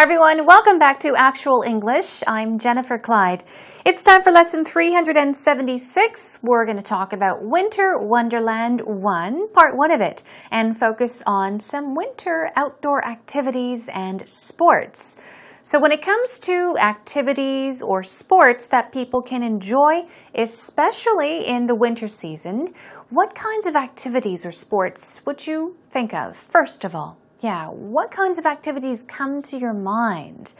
everyone, welcome back to Actual English. I'm Jennifer Clyde. It's time for lesson 376. We're going to talk about Winter Wonderland 1, part 1 of it, and focus on some winter outdoor activities and sports. So when it comes to activities or sports that people can enjoy, especially in the winter season, what kinds of activities or sports would you think of, first of all? Yeah, what kinds of activities come to your mind?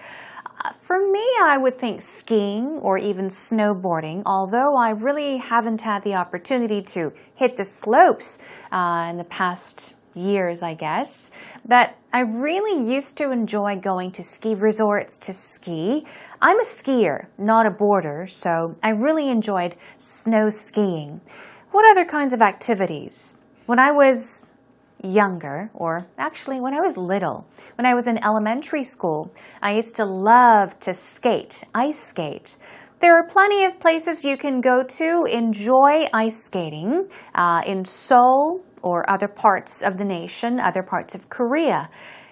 For me, I would think skiing or even snowboarding, although I really haven't had the opportunity to hit the slopes in the past years, I guess. But I really used to enjoy going to ski resorts to ski. I'm a skier, not a boarder, so I really enjoyed snow skiing. What other kinds of activities? When I was younger, or actually when I was little, when I was in elementary school, I used to love to skate, ice skate. There are plenty of places you can go to enjoy ice skating in Seoul or other parts of the nation, other parts of Korea.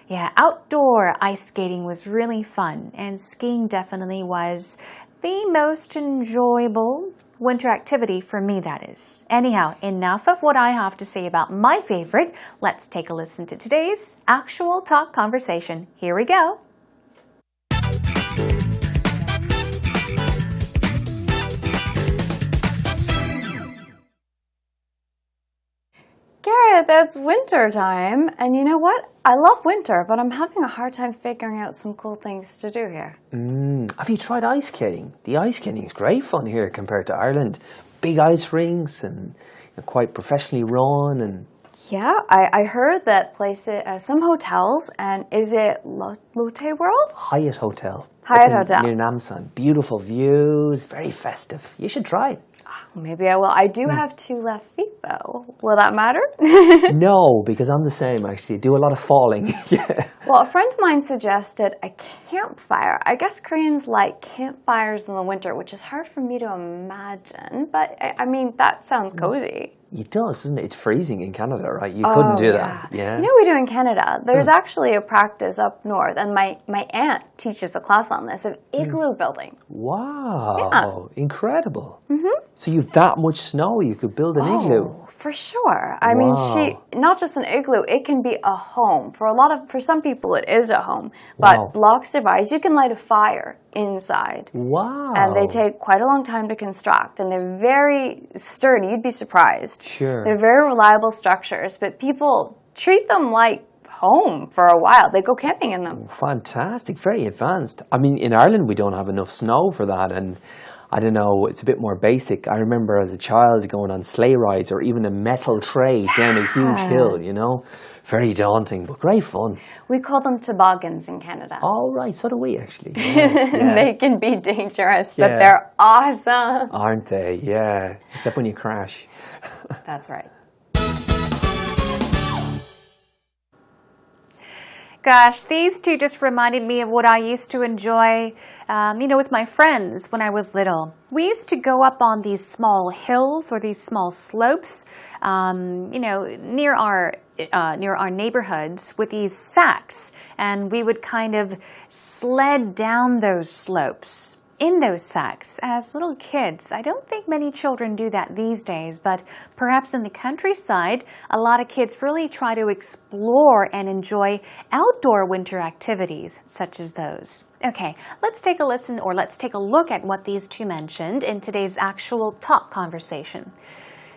Yeah, outdoor ice skating was really fun, and skiing definitely was the most enjoyable winter activity for me, that is. Anyhow, enough of what I have to say about my favorite. Let's take a listen to today's actual talk conversation. Here we go. Gareth, it's winter time, and you know what? I love winter, but I'm having a hard time figuring out some cool things to do here. Have you tried ice skating? The ice skating is great fun here compared to Ireland. Big ice rinks and quite professionally run. And Yeah, I heard that some hotels, and is it Lotte World? Hyatt Hotel. Hyatt up Hotel. near Namsan. Beautiful views, very festive. You should try it. Maybe I will. I do have 2 left feet, though. Will that matter? No, because I'm the same, actually. Do a lot of falling. Yeah. Well, a friend of mine suggested a campfire. I guess Koreans like campfires in the winter, which is hard for me to imagine. But, I mean, that sounds cozy. It does, doesn't it? It's freezing in Canada, right? You couldn't do that. Yeah. You know what we do in Canada? There's actually a practice up north, and my aunt teaches a class on this, of igloo building. Wow. Yeah. Incredible. So you've that much snow, you could build an igloo. For sure. I mean, not just an igloo, it can be a home. For some people, it is a home. But blocks of ice, you can light a fire inside. Wow. And they take quite a long time to construct, and they're very sturdy. You'd be surprised. Sure. They're very reliable structures, but people treat them like home for a while. They go camping in them. Fantastic. Very advanced. I mean, in Ireland, we don't have enough snow for that, and I don't know, it's a bit more basic. I remember as a child going on sleigh rides or even a metal tray down a huge hill, Very daunting, but great fun. We call them toboggans in Canada. Oh, right. So do we, actually. Yeah. They can be dangerous, but they're awesome. Aren't they? Yeah. Except when you crash. That's right. Gosh, these two just reminded me of what I used to enjoy, with my friends when I was little. We used to go up on these small hills or these small slopes, near our neighborhoods with these sacks, and we would kind of sled down those slopes in those sacks as little kids. I don't think many children do that these days, but perhaps in the countryside, a lot of kids really try to explore and enjoy outdoor winter activities such as those. Okay, let's take a listen, or let's take a look at what these two mentioned in today's actual talk conversation.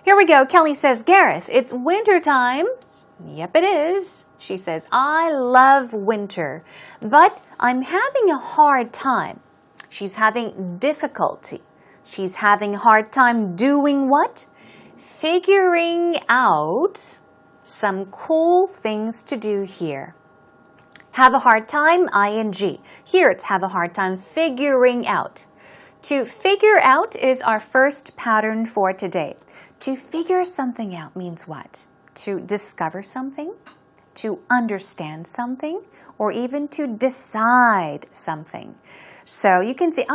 Here we go. Kelly says, Gareth, it's winter time. Yep, it is. She says, I love winter, but I'm having a hard time. She's having difficulty. She's having a hard time doing what? Figuring out some cool things to do here. Have a hard time, ing. Here it's have a hard time figuring out. To figure out is our first pattern for today. To figure something out means what? To discover something, to understand something, or even to decide something. So you can say,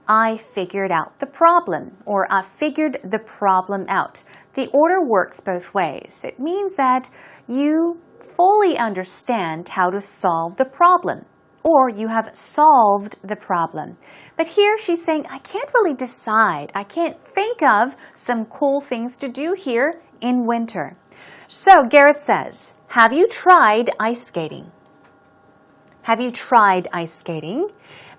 I figured out the problem, or I figured the problem out. The order works both ways. It means that you fully understand how to solve the problem, or you have solved the problem. But here she's saying, I can't really decide. I can't think of some cool things to do here in winter. So Gareth says, have you tried ice skating? Have you tried ice skating?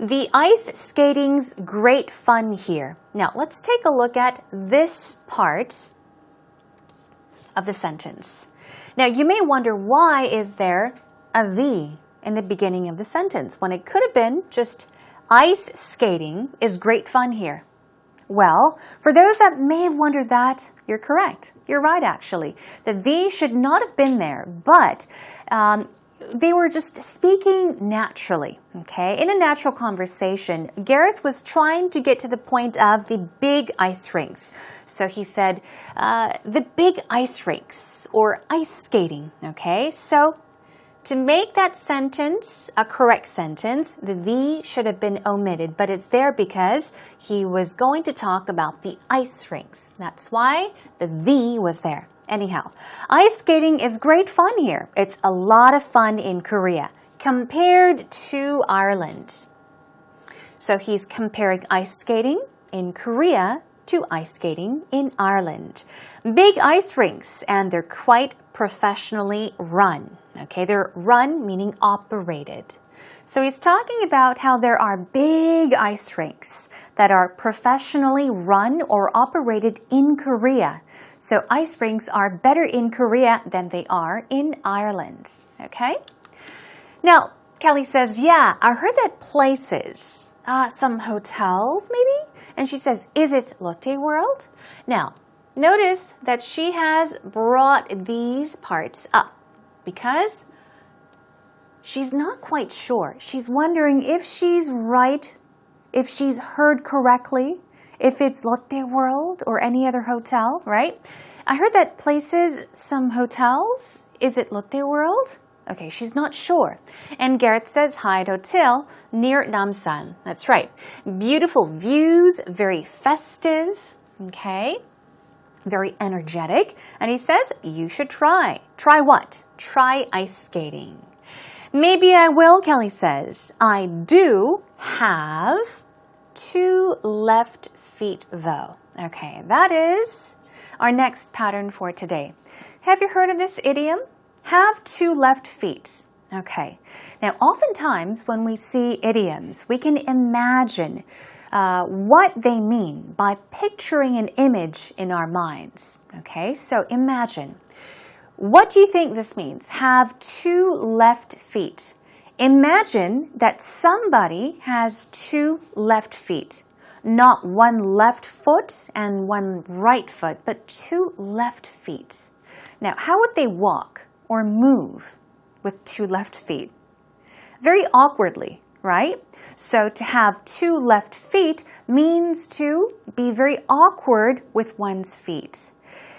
The ice skating's great fun here. Now let's take a look at this part of the sentence. Now you may wonder, why is there a the in the beginning of the sentence when it could have been just ice skating is great fun here? Well, for those that may have wondered that, you're correct. You're right, actually. The the should not have been there, but they were just speaking naturally, okay? In a natural conversation, Gareth was trying to get to the point of the big ice rinks. So he said, the big ice rinks, or ice skating, okay? So to make that sentence a correct sentence, the should have been omitted, but it's there because he was going to talk about the ice rinks. That's why the was there. Anyhow, ice skating is great fun here. It's a lot of fun in Korea compared to Ireland. So he's comparing ice skating in Korea to ice skating in Ireland. Big ice rinks, and they're quite professionally run. Okay, they're run meaning operated. So he's talking about how there are big ice rinks that are professionally run or operated in Korea. So ice rinks are better in Korea than they are in Ireland. Okay? Now, Kelly says, yeah, I heard that places, some hotels maybe? And she says, is it Lotte World? Now, notice that she has brought these parts up because she's not quite sure. She's wondering if she's right, if she's heard correctly, if it's Lotte World or any other hotel, right? I heard that places, some hotels. Is it Lotte World? Okay, she's not sure. And Gareth says Hyatt Hotel near Namsan. That's right. Beautiful views, very festive, okay? Very energetic. And he says, you should try. Try what? Try ice skating. Maybe I will, Kelly says. I do have 2 left feet though. Okay, that is our next pattern for today. Have you heard of this idiom? Have 2 left feet. Okay. Now, oftentimes when we see idioms, we can imagine what they mean by picturing an image in our minds. Okay, so imagine. What do you think this means? Have 2 left feet. Imagine that somebody has 2 left feet. Not 1 left foot and 1 right foot, but 2 left feet. Now, how would they walk or move with 2 left feet? Very awkwardly, right? So to have 2 left feet means to be very awkward with one's feet.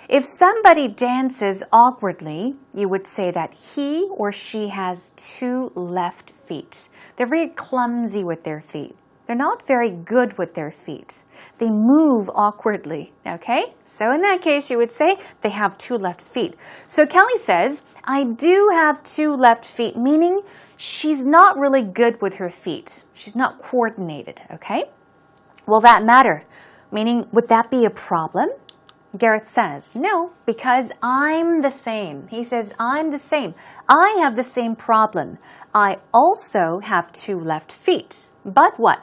If somebody dances awkwardly, you would say that he or she has 2 left feet. They're very clumsy with their feet. They're not very good with their feet. They move awkwardly, okay? So in that case, you would say they have 2 left feet. So Kelly says, I do have 2 left feet, meaning she's not really good with her feet. She's not coordinated, okay? Will that matter? Meaning, would that be a problem? Gareth says, no, because I'm the same. He says, I'm the same. I have the same problem. I also have 2 left feet. But what?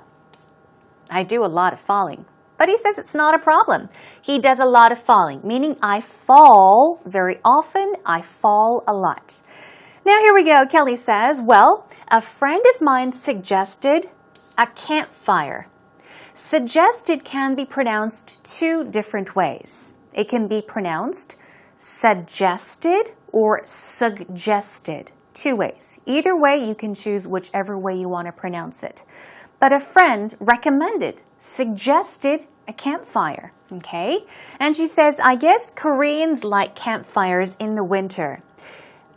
I do a lot of falling. But he says it's not a problem. He does a lot of falling, meaning I fall very often. I fall a lot. Now here we go. Kelly says, well, a friend of mine suggested a campfire. Suggested can be pronounced 2 different ways. It can be pronounced suggested or suggested. 2 ways. Either way, you can choose whichever way you want to pronounce it. But a friend recommended, suggested a campfire, okay? And she says, I guess Koreans like campfires in the winter.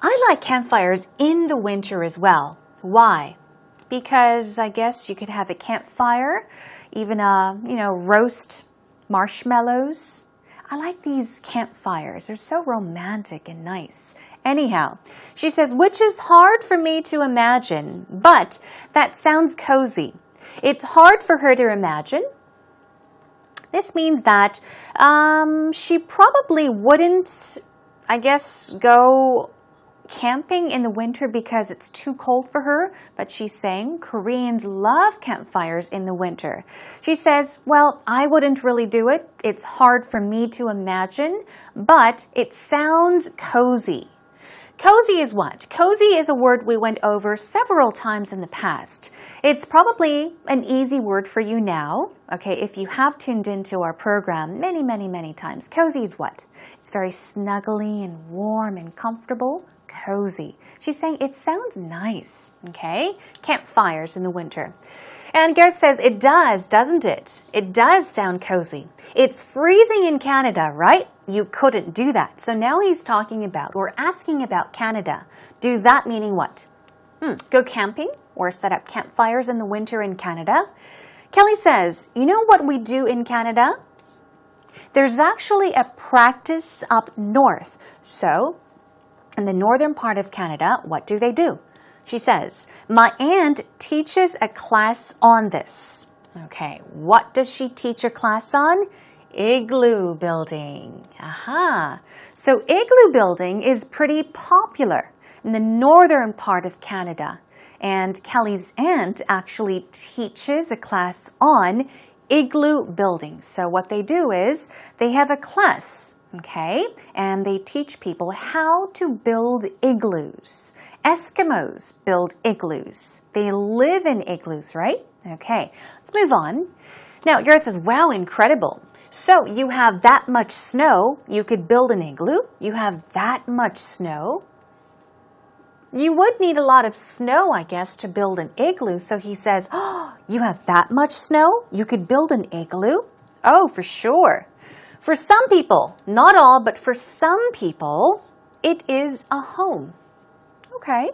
I like campfires in the winter as well. Why? Because I guess you could have a campfire, even roast marshmallows. I like these campfires. They're so romantic and nice. Anyhow, she says, which is hard for me to imagine, but that sounds cozy. It's hard for her to imagine. This means that she probably wouldn't, I guess, go camping in the winter because it's too cold for her, but she's saying Koreans love campfires in the winter. She says, well, I wouldn't really do it. It's hard for me to imagine, but it sounds cozy. Cozy is what? Cozy is a word we went over several times in the past. It's probably an easy word for you now, okay, if you have tuned into our program many times. Cozy is what? It's very snuggly and warm and comfortable. Cozy. She's saying it sounds nice, okay? Campfires in the winter. And Gareth says, it does, doesn't it? It does sound cozy. It's freezing in Canada, right? You couldn't do that. So now he's talking about or asking about Canada. Do that meaning what? Go camping or set up campfires in the winter in Canada? Kelly says, you know what we do in Canada? There's actually a practice up north. So in the northern part of Canada, what do they do? She says, my aunt teaches a class on this. Okay, what does she teach a class on? Igloo building. Aha. So igloo building is pretty popular in the northern part of Canada. And Kelly's aunt actually teaches a class on igloo building. So what they do is they have a class, okay? And they teach people how to build igloos. Eskimos build igloos. They live in igloos, right? Okay, let's move on. Now, Gareth says, wow, incredible. So you have that much snow, you could build an igloo. You have that much snow. You would need a lot of snow, I guess, to build an igloo. So he says, oh, you have that much snow? You could build an igloo? Oh, for sure. For some people, not all, but for some people, it is a home. Okay.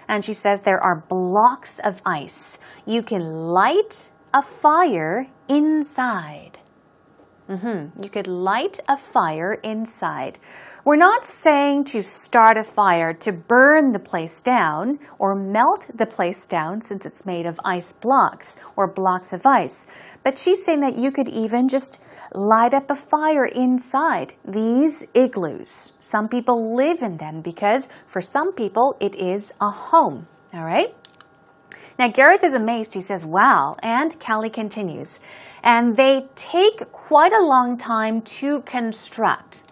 And she says there are blocks of ice. You can light a fire inside. You could light a fire inside. We're not saying to start a fire to burn the place down or melt the place down since it's made of ice blocks or blocks of ice. But she's saying that you could even just light up a fire inside these igloos. Some people live in them because for some people it is a home. All right? Now Gareth is amazed. He says, wow. And Callie continues. And they take quite a long time to construct,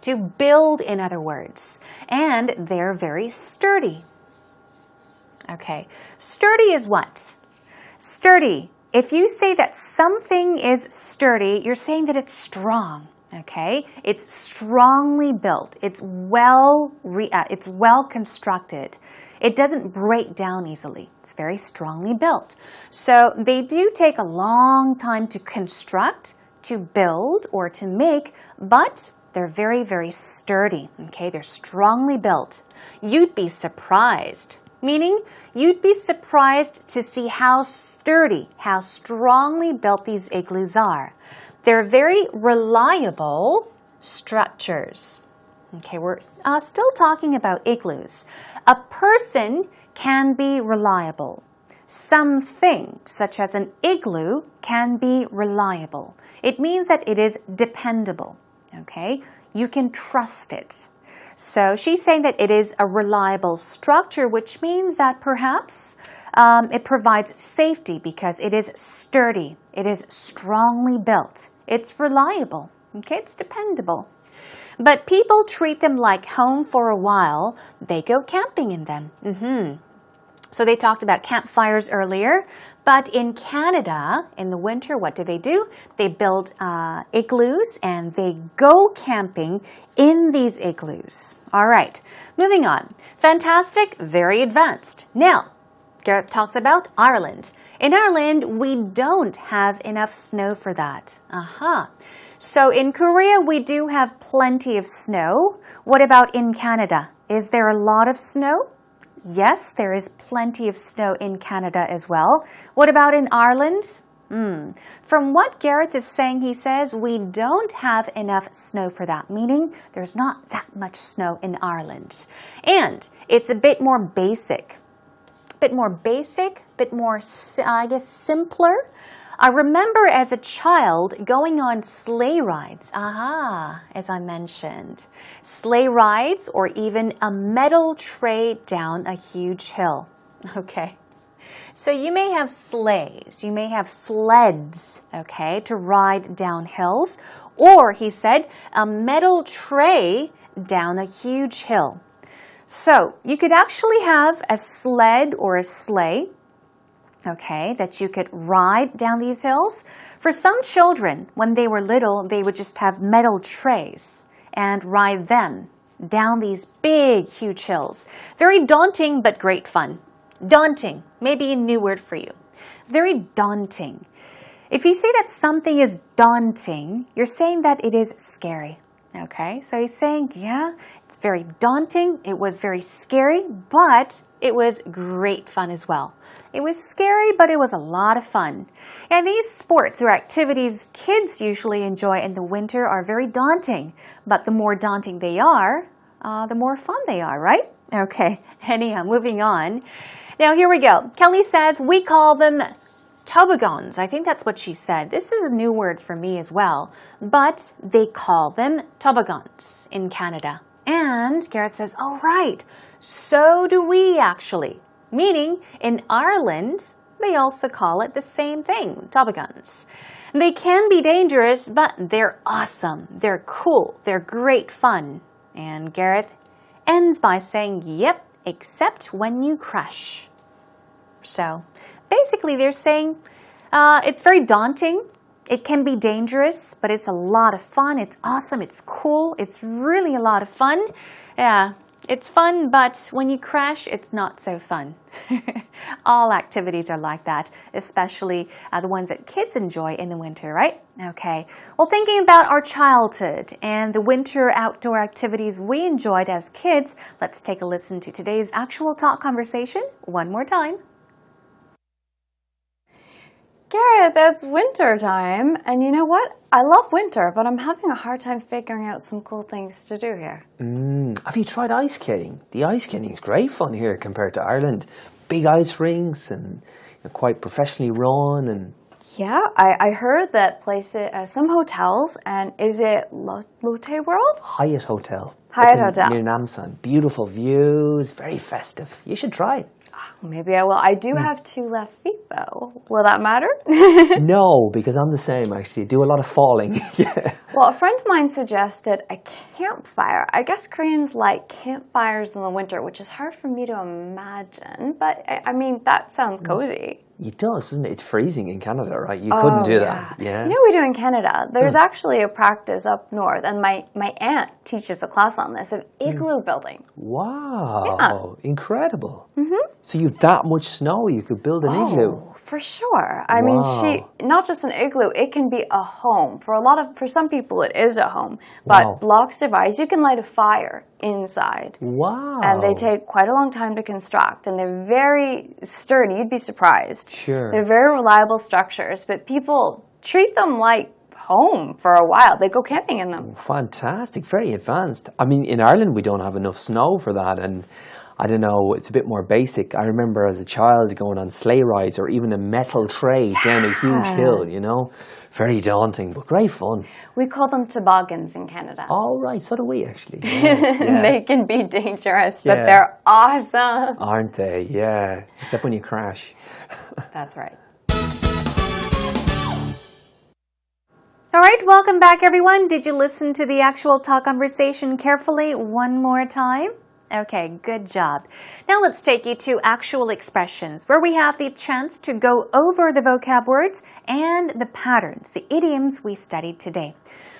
to build, in other words. And they're very sturdy. Okay, sturdy is what? Sturdy. If you say that something is sturdy, you're saying that it's strong. Okay, it's strongly built. It's well constructed. It doesn't break down easily. It's very strongly built. So they do take a long time to construct, to build, or to make, but they're very sturdy. Okay, they're strongly built. You'd be surprised. Meaning, you'd be surprised to see how sturdy, how strongly built these igloos are. They're very reliable structures. Okay, we're still talking about igloos. A person can be reliable. Something, such as an igloo, can be reliable. It means that it is dependable. Okay, you can trust it. So she's saying that it is a reliable structure, which means that perhaps it provides safety because it is sturdy. It is strongly built. It's reliable. Okay, it's dependable. But people treat them like home for a while. They go camping in them. So they talked about campfires earlier. But in Canada, in the winter, what do? They build igloos and they go camping in these igloos. All right, moving on. Fantastic, very advanced. Now, Gareth talks about Ireland. In Ireland, we don't have enough snow for that. So in Korea, we do have plenty of snow. What about in Canada? Is there a lot of snow? Yes, there is plenty of snow in Canada as well. What about in Ireland? From what Gareth is saying, he says we don't have enough snow for that, meaning there's not that much snow in Ireland. And it's a bit more basic. Bit more, I guess, simpler. I remember as a child going on sleigh rides. As I mentioned. Sleigh rides or even a metal tray down a huge hill. Okay. So you may have sleighs, you may have sleds, okay, to ride down hills. Or, he said, a metal tray down a huge hill. So you could actually have a sled or a sleigh, okay, that you could ride down these hills. For some children, when they were little, they would just have metal trays and ride them down these big, huge hills. Very daunting, but great fun. Daunting, maybe a new word for you. Very daunting. If you say that something is daunting, you're saying that it is scary. Okay, so he's saying, yeah, it's very daunting, it was very scary, but it was great fun as well. It was scary, but it was a lot of fun. And these sports or activities kids usually enjoy in the winter are very daunting. But the more daunting they are, the more fun they are, right? Okay, anyhow, moving on. Now, here we go. Kelly says, we call them toboggans. I think that's what she said. This is a new word for me as well. But they call them toboggans in Canada. And Gareth says, oh, right. So do we actually. Meaning, in Ireland, they also call it the same thing, toboggans. They can be dangerous, but they're awesome. They're cool. They're great fun. And Gareth ends by saying, yep, except when you crash. So, basically they're saying it's very daunting. It can be dangerous, but it's a lot of fun. It's awesome. It's cool. It's really a lot of fun. Yeah, it's fun, but when you crash, it's not so fun. All activities are like that, especially the ones that kids enjoy in the winter, right? Okay. Well, thinking about our childhood and the winter outdoor activities we enjoyed as kids, let's take a listen to today's actual talk conversation one more time. Gareth, it's winter time, and you know what? I love winter, but I'm having a hard time figuring out some cool things to do here. Have you tried ice skating? The ice skating is great fun here compared to Ireland. Big ice rinks and quite professionally run. And yeah, I heard that places, some hotels, and is it Lotte World? Hyatt Hotel. Hyatt Hotel. Near Namsan. Beautiful views, very festive. You should try it. Maybe I will. I do have 2 left feet, though. Will that matter? No, because I'm the same, actually. Do a lot of falling. Yeah. Well, a friend of mine suggested a campfire. I guess Koreans like campfires in the winter, which is hard for me to imagine. But, I mean, that sounds cozy. It does, doesn't it? It's freezing in Canada, right? You couldn't do that. Yeah. You know what we do in Canada? There's actually a practice up north, and my aunt teaches a class on this, of igloo building. Wow. Yeah. Incredible. So you've that much snow, you could build an igloo. For sure. I mean, not just an igloo, it can be a home. For some people, it is a home. But blocks of ice, you can light a fire inside. Wow. And they take quite a long time to construct, and they're very sturdy. You'd be surprised. Sure. They're very reliable structures, but people treat them like home for a while. They go camping in them. Fantastic. Very advanced. I mean, in Ireland, we don't have enough snow for that, and I don't know, it's a bit more basic. I remember as a child going on sleigh rides or even a metal tray down a huge hill, Very daunting, but great fun. We call them toboggans in Canada. Oh, right. So do we, actually. Yeah. They can be dangerous, but they're awesome. Aren't they? Yeah. Except when you crash. That's right. All right, welcome back, everyone. Did you listen to the actual talk conversation carefully one more time? Okay, good job. Now let's take you to actual expressions, where we have the chance to go over the vocab words and the patterns, the idioms we studied today.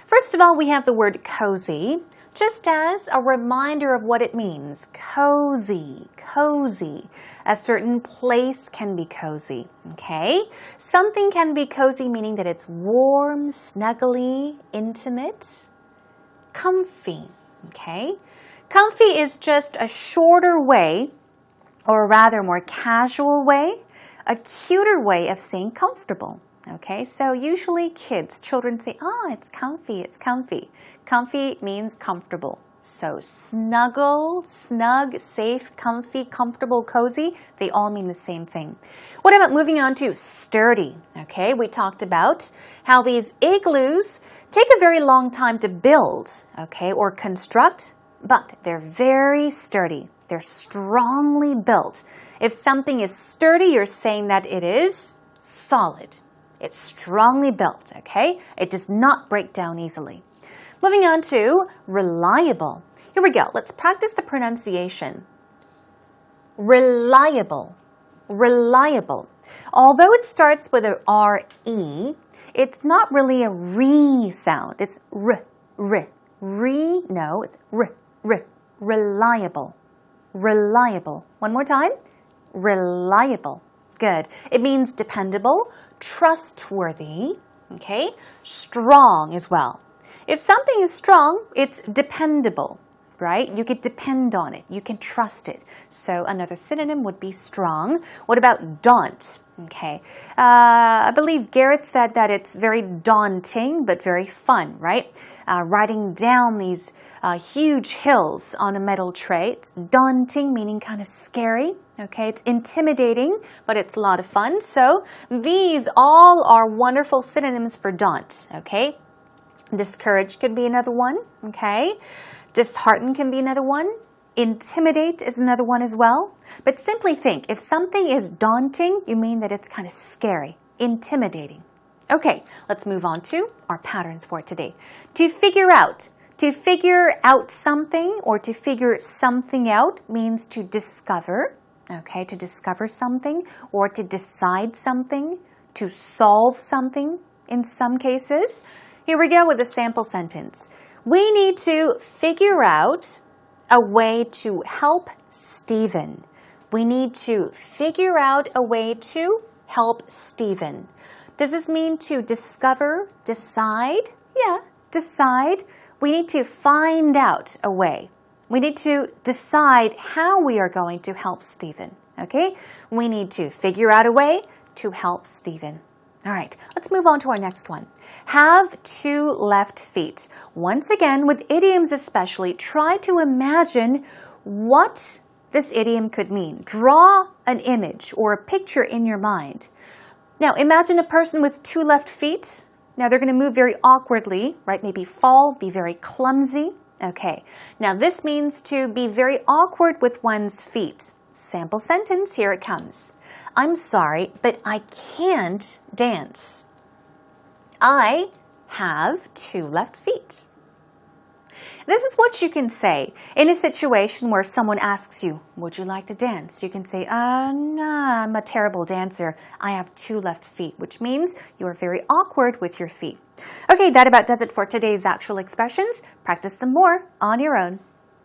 First of all, we have the word cozy, just as a reminder of what it means. Cozy, cozy. A certain place can be cozy, okay? Something can be cozy, meaning that it's warm, snuggly, intimate, comfy, okay? Comfy is just a shorter way, or rather more casual way, a cuter way of saying comfortable. Okay, so usually children say, oh, it's comfy, it's comfy. Comfy means comfortable. So snuggle, snug, safe, comfy, comfortable, cozy, they all mean the same thing. What about moving on to sturdy? Okay, we talked about how these igloos take a very long time to build, okay, or construct, but they're very sturdy. They're strongly built. If something is sturdy, you're saying that it is solid. It's strongly built, okay? It does not break down easily. Moving on to reliable. Here we go. Let's practice the pronunciation. Reliable. Reliable. Although it starts with a R-E, it's not really a re sound. It's r. No, it's r. Reliable. Reliable. One more time. Reliable. Good. It means dependable, trustworthy, okay? Strong as well. If something is strong, it's dependable, right? You can depend on it. You can trust it. So another synonym would be strong. What about daunt? Okay. I believe Garrett said that it's very daunting, but very fun, right? Riding down these huge hills on a metal tray. It's daunting, meaning kind of scary. Okay, it's intimidating, but it's a lot of fun. So these all are wonderful synonyms for daunt. Okay. Discourage could be another one, okay? Dishearten can be another one. Intimidate is another one as well. But simply think, if something is daunting, you mean that it's kind of scary, intimidating. Okay, let's move on to our patterns for today. To figure out something or to figure something out means to discover, okay? To discover something or to decide something, to solve something in some cases. Here we go with a sample sentence. We need to figure out a way to help Stephen. We need to figure out a way to help Stephen. Does this mean to discover, decide? Yeah, decide. We need to find out a way. We need to decide how we are going to help Stephen. Okay? We need to figure out a way to help Stephen. All right, let's move on to our next one. Have 2 left feet. Once again, with idioms especially, try to imagine what this idiom could mean. Draw an image or a picture in your mind. Now, imagine a person with 2 left feet. Now, they're going to move very awkwardly, right? Maybe fall, be very clumsy. Okay, now this means to be very awkward with one's feet. Sample sentence, here it comes. I'm sorry, but I can't dance. I have 2 left feet. This is what you can say in a situation where someone asks you, would you like to dance? You can say, no, I'm a terrible dancer. I have 2 left feet, which means you are very awkward with your feet. Okay, that about does it for today's actual expressions. Practice some more on your own.